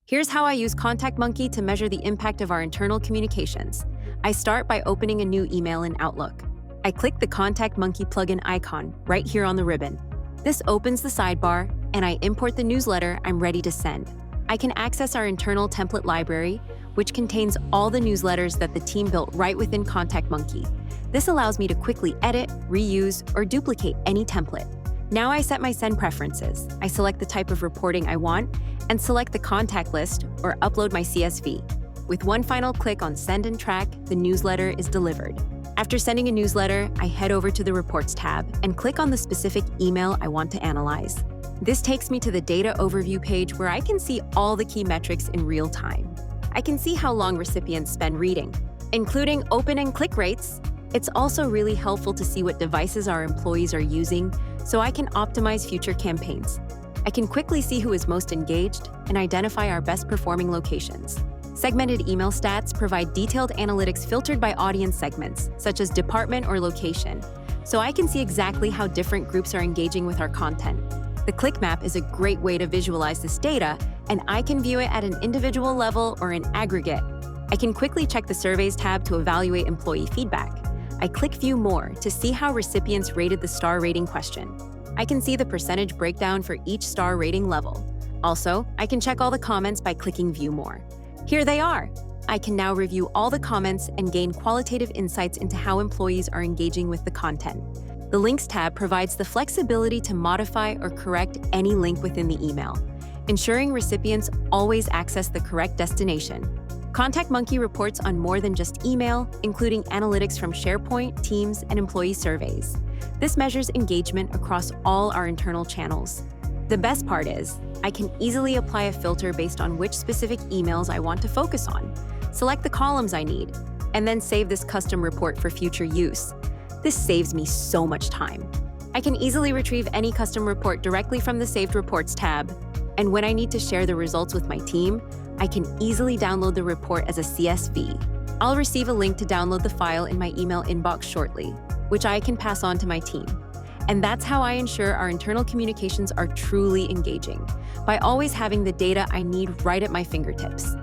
Here's how I use ContactMonkey to measure the impact of our internal communications. I start by opening a new email in Outlook. I click the ContactMonkey plugin icon right here on the ribbon. This opens the sidebar, and I import the newsletter I'm ready to send. I can access our internal template library, which contains all the newsletters that the team built right within ContactMonkey. This allows me to quickly edit, reuse, or duplicate any template. Now I set my send preferences. I select the type of reporting I want and select the contact list or upload my CSV. With one final click on Send and Track, the newsletter is delivered. After sending a newsletter, I head over to the Reports tab and click on the specific email I want to analyze. This takes me to the Data Overview page where I can see all the key metrics in real time. I can see how long recipients spend reading, including open and click rates. It's also really helpful to see what devices our employees are using so I can optimize future campaigns. I can quickly see who is most engaged and identify our best performing locations. Segmented email stats provide detailed analytics filtered by audience segments, such as department or location, so I can see exactly how different groups are engaging with our content. The click map is a great way to visualize this data, and I can view it at an individual level or in aggregate. I can quickly check the Surveys tab to evaluate employee feedback. I click View More to see how recipients rated the star rating question. I can see the percentage breakdown for each star rating level. Also, I can check all the comments by clicking View More. Here they are! I can now review all the comments and gain qualitative insights into how employees are engaging with the content. The Links tab provides the flexibility to modify or correct any link within the email, ensuring recipients always access the correct destination. ContactMonkey reports on more than just email, including analytics from SharePoint, Teams, and employee surveys. This measures engagement across all our internal channels. The best part is, I can easily apply a filter based on which specific emails I want to focus on, select the columns I need, and then save this custom report for future use. This saves me so much time. I can easily retrieve any custom report directly from the Saved Reports tab, and when I need to share the results with my team, I can easily download the report as a CSV. I'll receive a link to download the file in my email inbox shortly, which I can pass on to my team. And that's how I ensure our internal communications are truly engaging, by always having the data I need right at my fingertips.